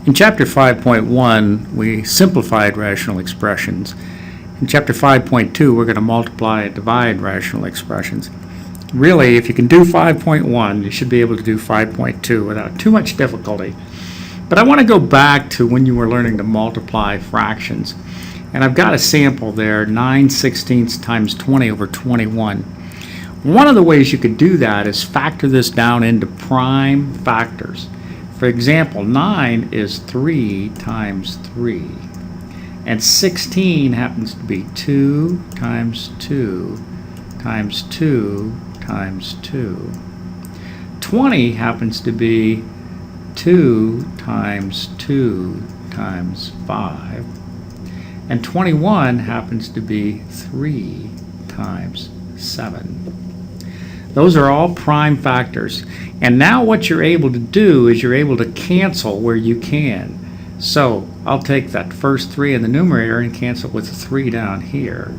In Chapter 5.1, we simplified rational expressions. In Chapter 5.2, we're going to multiply and divide rational expressions. Really, if you can do 5.1, you should be able to do 5.2 without too much difficulty. But I want to go back to when you were learning to multiply fractions. And I've got a sample there, 9/16 times 20 over 21. One of the ways you could do that is factor this down into prime factors. For example, 9 is 3 times 3. And 16 happens to be 2 times 2 times 2 times 2. 20 happens to be 2 times 2 times 5. And 21 happens to be 3 times 7. Those are all prime factors. And now what you're able to do is you're able to cancel where you can. So I'll take that first 3 in the numerator and cancel with the 3 down here.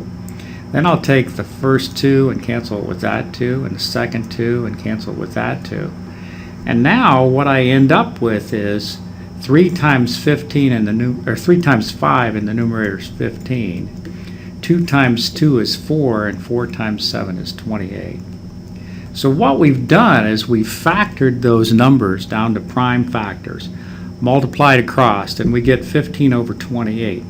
Then I'll take the first 2 and cancel it with that 2, and the second 2 and cancel it with that 2. And now what I end up with is 3 times 15 in the 3 times 5 in the numerator is 15. 2 times 2 is 4, and 4 times 7 is 28. So what we've done is we've factored those numbers down to prime factors, multiplied across, and we get 15 over 28.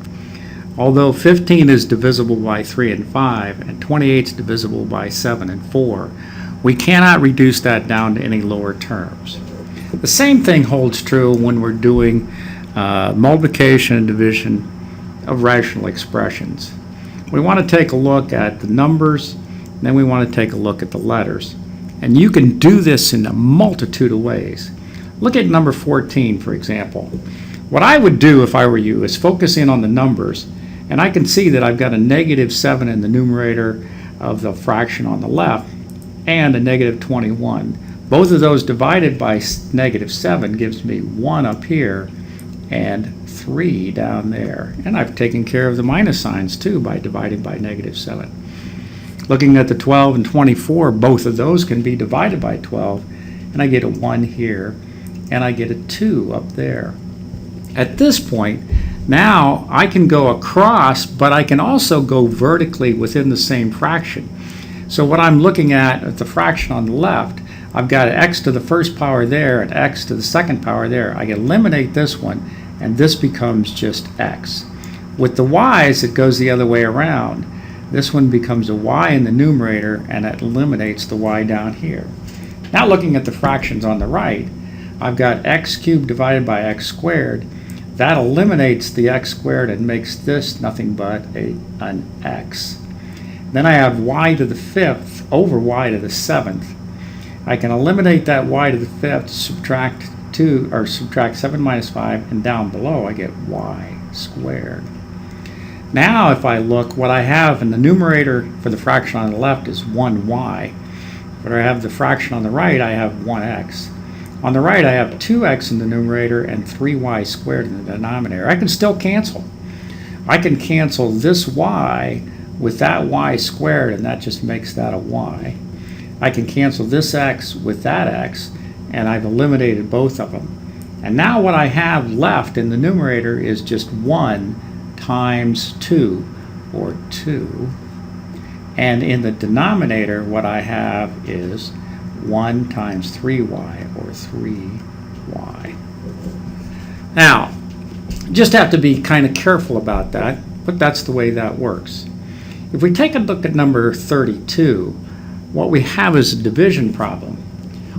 Although 15 is divisible by 3 and 5, and 28 is divisible by 7 and 4, we cannot reduce that down to any lower terms. The same thing holds true when we're doing multiplication and division of rational expressions. We want to take a look at the numbers, and then we want to take a look at the letters. And you can do this in a multitude of ways. Look at number 14, for example. What I would do if I were you is focus in on the numbers, and I can see that I've got a -7 in the numerator of the fraction on the left and a -21. Both of those divided by -7 gives me 1 up here and 3 down there. And I've taken care of the minus signs too by dividing by -7. Looking at the 12 and 24, both of those can be divided by 12, and I get a 1 here, and I get a 2 up there. At this point, now I can go across, but I can also go vertically within the same fraction. So what I'm looking at the fraction on the left, I've got x to the first power there and x to the second power there. I can eliminate this one, and this becomes just x. With the y's, it goes the other way around. This one becomes a y in the numerator, and it eliminates the y down here. Now looking at the fractions on the right, I've got x cubed divided by x squared. That eliminates the x squared and makes this nothing but an x. Then I have y to the 5th over y to the 7th. I can eliminate that y to the 5th, subtract 7 minus 5, and down below I get y squared. Now if I look, what I have in the numerator for the fraction on the left is 1y. But I have the fraction on the right, I have 1x. On the right I have 2x in the numerator and 3y squared in the denominator. I can still cancel. I can cancel this y with that y squared, and that just makes that a y. I can cancel this x with that x, and I've eliminated both of them. And now what I have left in the numerator is just 1 times 2, or 2. And in the denominator, what I have is 1 times 3y, or 3y. Now, just have to be kind of careful about that, but that's the way that works. If we take a look at number 32, what we have is a division problem.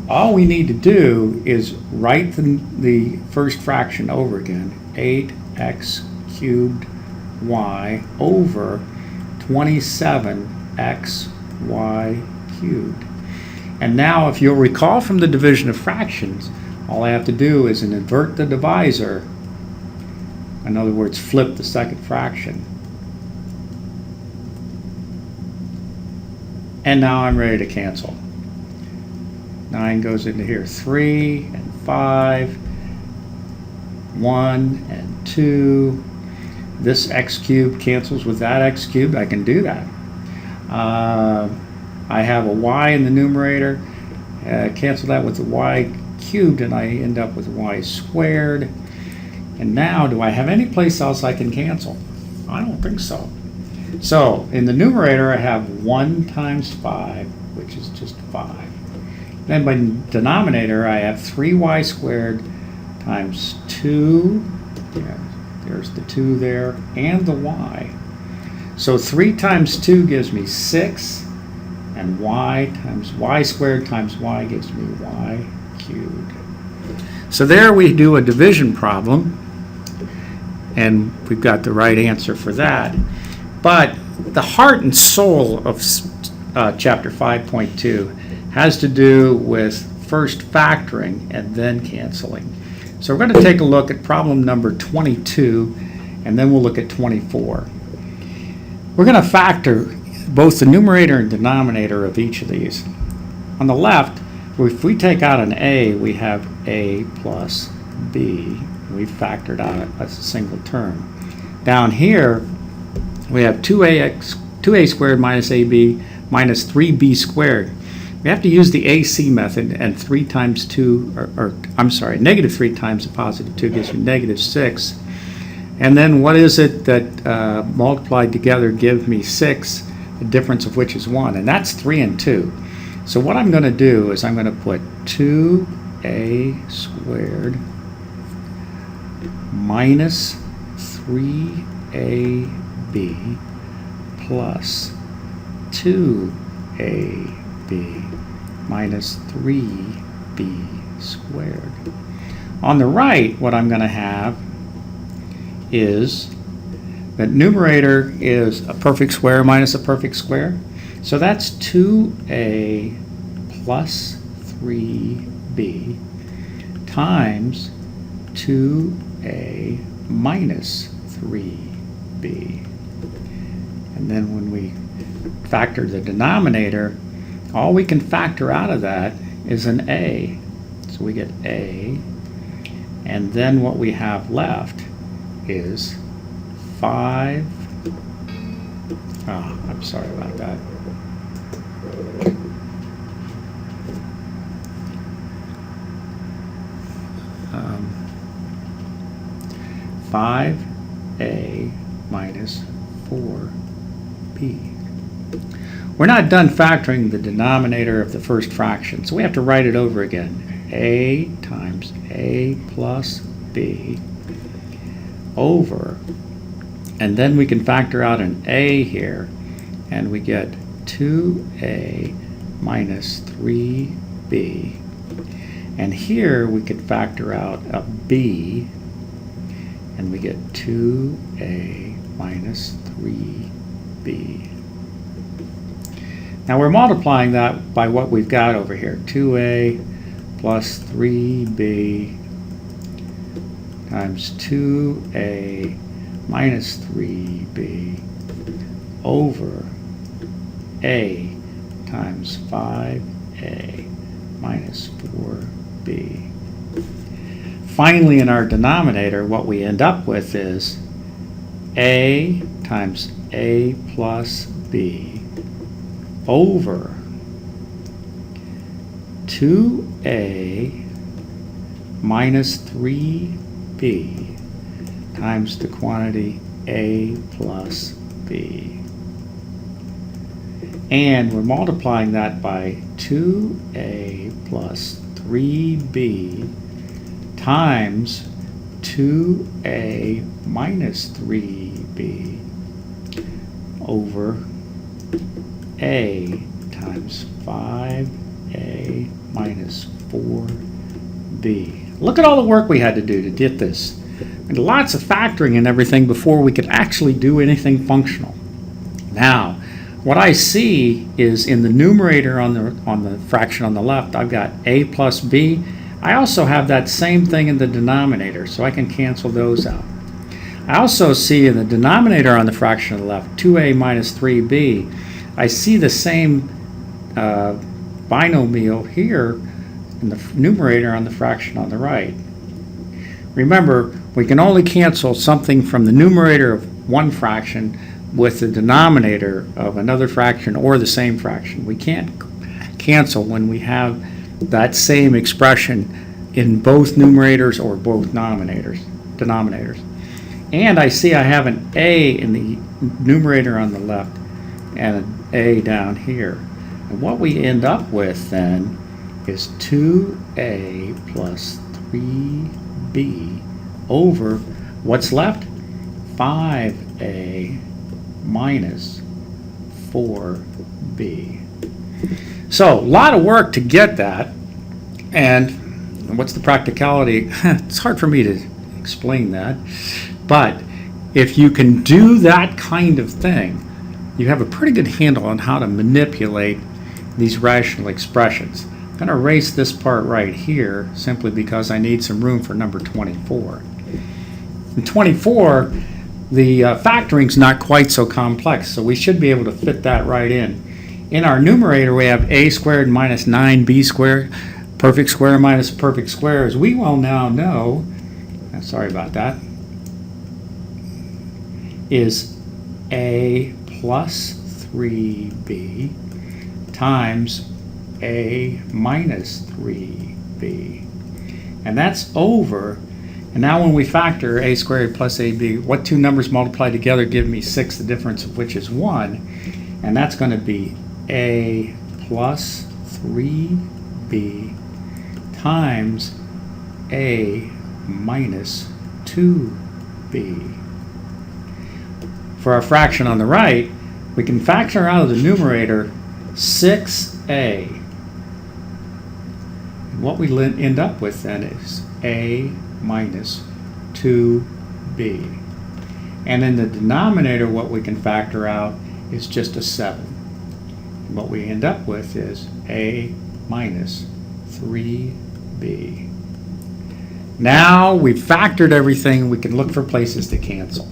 All we need to do is write the first fraction over again, 8x cubed y over 27xy cubed. And now if you'll recall from the division of fractions, all I have to do is invert the divisor. In other words, flip the second fraction. And now I'm ready to cancel. 9 goes into here, 3 and 5, 1 and 2. This x cubed cancels with that x cubed. I can do that. I have a y in the numerator. Cancel that with the y cubed, and I end up with y squared. And now, do I have any place else I can cancel? I don't think so. So, in the numerator, I have 1 times 5, which is just 5. Then by denominator, I have 3y squared times 2, there's the 2 there, and the y. So 3 times 2 gives me 6, and y times y squared times y gives me y cubed. So there we do a division problem, and we've got the right answer for that. But the heart and soul of chapter 5.2 has to do with first factoring and then canceling. So we're going to take a look at problem number 22, and then we'll look at 24. We're going to factor both the numerator and denominator of each of these. On the left, if we take out an a, we have a plus b. We've factored out as a single term. Down here, we have 2a squared minus ab minus 3b squared. We have to use the AC method, and 3 times 2, negative 3 times a positive 2 gives me negative 6. And then what is it that multiplied together give me 6, the difference of which is 1, and that's 3 and 2. So what I'm going to do is I'm going to put 2a squared minus 3ab plus 2ab minus 3b squared. On the right, what I'm going to have is that numerator is a perfect square minus a perfect square. So that's 2a plus 3b times 2a minus 3b. And then when we factor the denominator, all we can factor out of that is an a. So we get a, and then what we have left is 5. Oh, I'm sorry about that. Um, 5a minus 4b. We're not done factoring the denominator of the first fraction, so we have to write it over again. A times a plus b over, and then we can factor out an a here, and we get 2a minus 3b. And here we could factor out a b, and we get 2a minus 3b. Now we're multiplying that by what we've got over here, 2a plus 3b times 2a minus 3b over a times 5a minus 4b. Finally, in our denominator, what we end up with is a times a plus b over 2a minus 3b times the quantity a plus b. And we're multiplying that by 2a plus 3b times 2a minus 3b over a times 5a minus 4b. Look at all the work we had to do to get this. And lots of factoring and everything before we could actually do anything functional. Now, what I see is in the numerator on the fraction on the left, I've got a plus b. I also have that same thing in the denominator, so I can cancel those out. I also see in the denominator on the fraction on the left, 2a minus 3b, I see the same binomial here in the numerator on the fraction on the right. Remember, we can only cancel something from the numerator of one fraction with the denominator of another fraction or the same fraction. We can't cancel when we have that same expression in both numerators or both denominators. denominators. And I see I have an a in the numerator on the left and an a down here. And what we end up with then is 2a plus 3b over what's left? 5a minus 4b. So a lot of work to get that. And what's the practicality? It's hard for me to explain that. But if you can do that kind of thing, you have a pretty good handle on how to manipulate these rational expressions. I'm going to erase this part right here simply because I need some room for number 24. In 24, the factoring's not quite so complex, so we should be able to fit that right in. In our numerator, we have a squared minus 9b squared, perfect square minus perfect square. As we well now know, sorry about that, is a plus 3b times a minus 3b. And that's over. And now when we factor a squared plus ab, what two numbers multiply together give me 6, the difference of which is 1. And that's going to be a plus 3b times a minus 2b. For our fraction on the right, we can factor out of the numerator 6a. And what we end up with then is a minus 2b. And in the denominator, what we can factor out is just a 7. And what we end up with is a minus 3b. Now we've factored everything, we can look for places to cancel.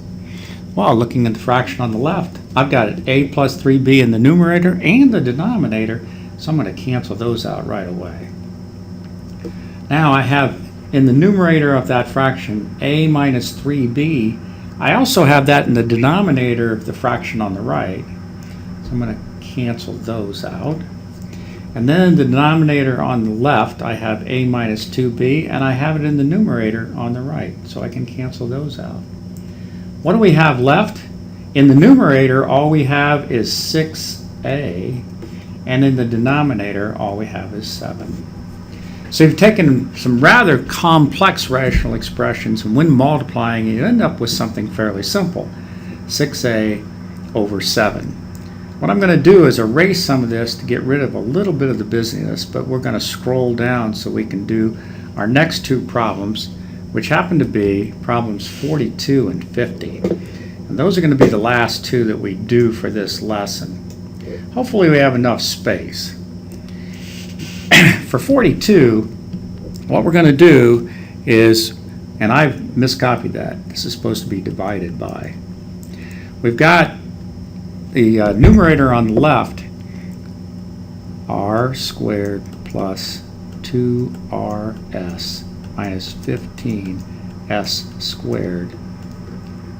Well, looking at the fraction on the left, I've got a plus 3b in the numerator and the denominator, so I'm going to cancel those out right away. Now I have in the numerator of that fraction a minus 3b. I also have that in the denominator of the fraction on the right, so I'm going to cancel those out. And then in the denominator on the left, I have a minus 2b, and I have it in the numerator on the right, so I can cancel those out. What do we have left? In the numerator, all we have is 6a, and in the denominator, all we have is 7. So you've taken some rather complex rational expressions, and when multiplying, you end up with something fairly simple, 6a over 7. What I'm going to do is erase some of this to get rid of a little bit of the busyness, but we're going to scroll down so we can do our next two problems, which happen to be problems 42 and 50. And those are going to be the last two that we do for this lesson. Hopefully we have enough space. For 42, what we're going to do is, and I've miscopied that, this is supposed to be divided by. We've got the numerator on the left, r squared plus 2rs minus 15s squared.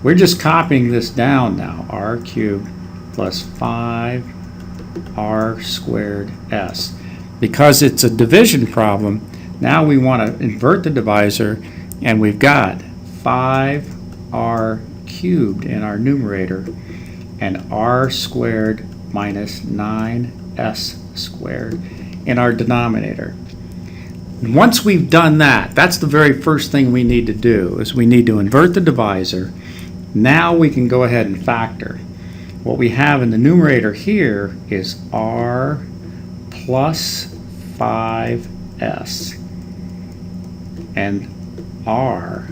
We're just copying this down now, r cubed plus 5r squared s. Because it's a division problem, now we want to invert the divisor, and we've got 5r cubed in our numerator and r squared minus 9s squared in our denominator. Once we've done that, that's the very first thing we need to do, is we need to invert the divisor. Now we can go ahead and factor. What we have in the numerator here is r plus 5s and r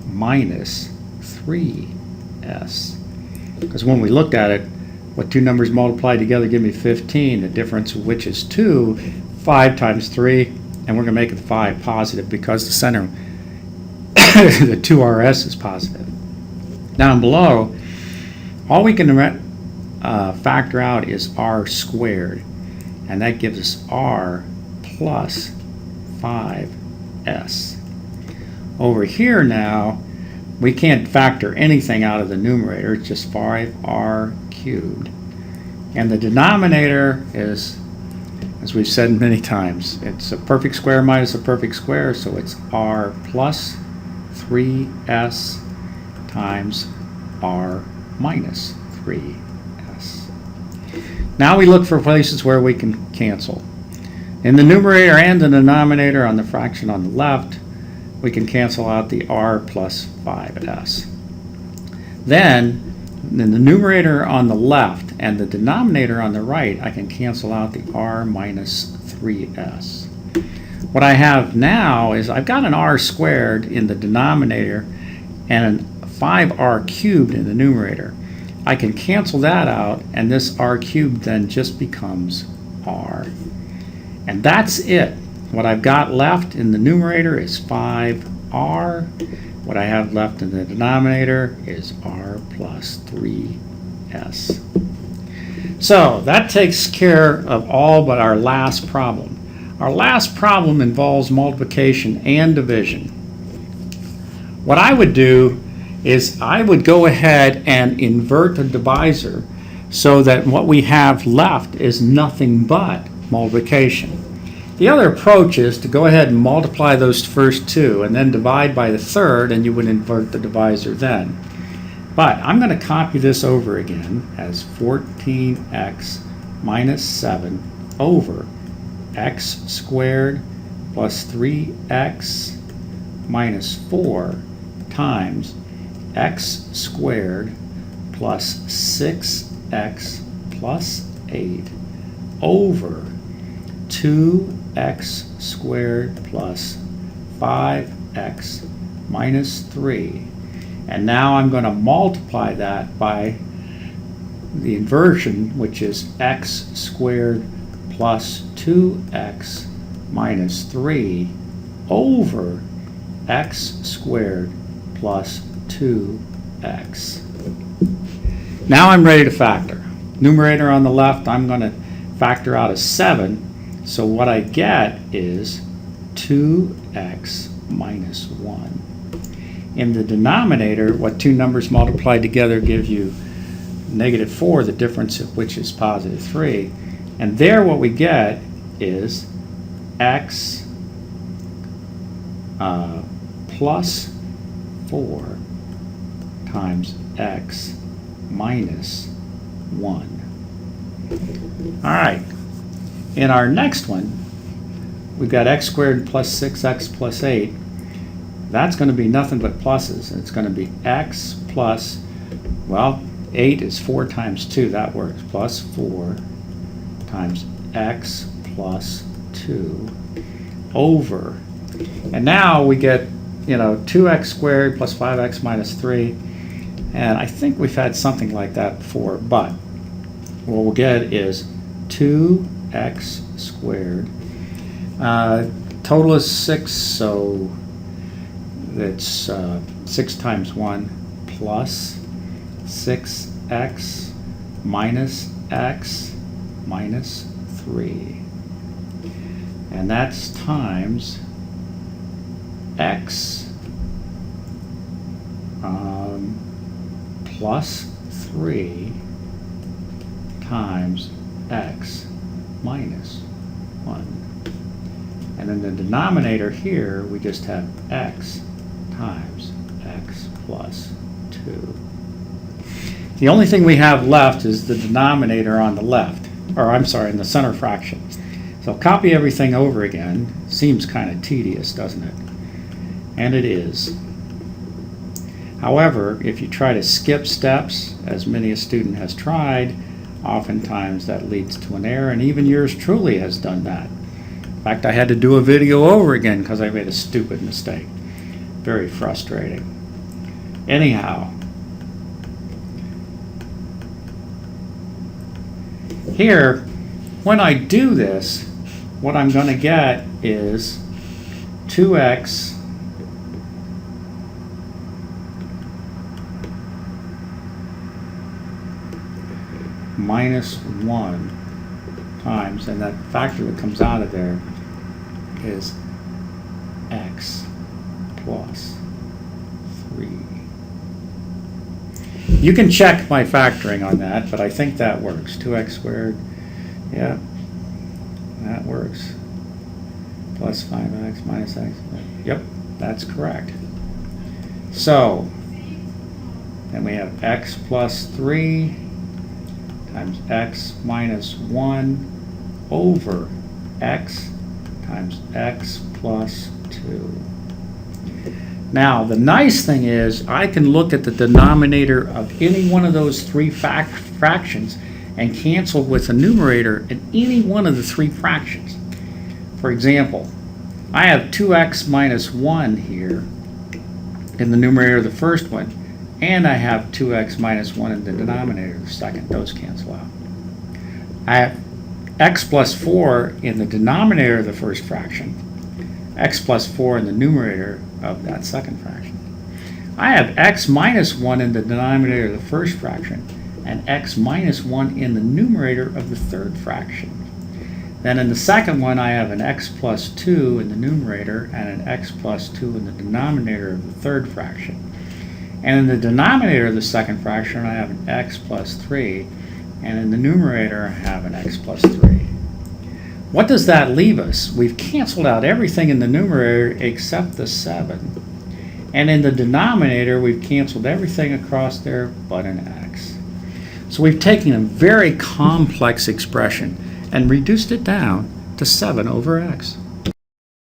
minus 3s. Because when we looked at it, what two numbers multiply together give me 15, the difference of which is 2, 5 times 3, and we're going to make the 5 positive because the center, the 2rs is positive. Down below, all we can factor out is r squared, and that gives us r plus 5s. Over here now, we can't factor anything out of the numerator, it's just 5r cubed. And the denominator is, as we've said many times, it's a perfect square minus a perfect square, so it's r plus 3s times r minus 3s. Now we look for places where we can cancel. In the numerator and the denominator on the fraction on the left, we can cancel out the r plus 5s. Then, in the numerator on the left and the denominator on the right, I can cancel out the r minus 3s. What I have now is I've got an r squared in the denominator and a 5r cubed in the numerator. I can cancel that out, and this r cubed then just becomes r. And that's it. What I've got left in the numerator is 5r. What I have left in the denominator is r plus 3s. So that takes care of all but our last problem. Our last problem involves multiplication and division. What I would do is I would go ahead and invert a divisor so that what we have left is nothing but multiplication. The other approach is to go ahead and multiply those first two and then divide by the third, and you would invert the divisor then. But I'm going to copy this over again as 14x minus 7 over x squared plus 3x minus 4 times x squared plus 6x plus 8 over 2x squared plus 5x minus 3. And now I'm going to multiply that by the inversion, which is x squared plus 2x minus 3 over x squared plus 2x. Now I'm ready to factor. Numerator on the left, I'm going to factor out a 7. So what I get is 2x minus 1. In the denominator, what two numbers multiplied together give you negative 4, the difference of which is positive 3. And there what we get is x plus 4 times x minus 1. All right. In our next one, we've got x squared plus 6x plus 8. That's going to be nothing but pluses. It's going to be x plus, well, 8 is 4 times 2. That works. Plus 4 times x plus 2 over. And now we get, 2x squared plus 5x minus 3. And I think we've had something like that before, but what we'll get is 2x squared. Total is 6, so it's 6 times 1 plus 6x minus x minus 3. And that's times x plus 3 times x minus 1. And in the denominator here, we just have x times x plus 2. The only thing we have left is the denominator on the left, or I'm sorry, in the center fraction. So copy everything over again. Seems kind of tedious, doesn't it? And it is. However, if you try to skip steps, as many a student has tried, oftentimes that leads to an error, and even yours truly has done that. In fact, I had to do a video over again because I made a stupid mistake. Very frustrating. Anyhow, here, when I do this, what I'm going to get is 2x minus 1 times, and that factor that comes out of there is x plus 3. You can check my factoring on that, but I think that works. 2x squared, yeah, that works. Plus 5x minus x, yep, that's correct. So, then we have x plus 3 times x minus 1 over x times x plus 2. Now, the nice thing is I can look at the denominator of any one of those three fractions and cancel with the numerator in any one of the three fractions. For example, I have 2x minus 1 here in the numerator of the first one, and I have 2x minus 1 in the denominator of the second. Those cancel out. I have x plus 4 in the denominator of the first fraction, x plus 4 in the numerator of that second fraction. I have x minus 1 in the denominator of the first fraction and x minus 1 in the numerator of the third fraction. Then in the second one, I have an x plus 2 in the numerator and an x plus 2 in the denominator of the third fraction. And in the denominator of the second fraction, I have an x plus 3, and in the numerator, I have an x plus 3. What does that leave us? We've canceled out everything in the numerator except the 7. And in the denominator, we've canceled everything across there but an x. So we've taken a very complex expression and reduced it down to 7 over x.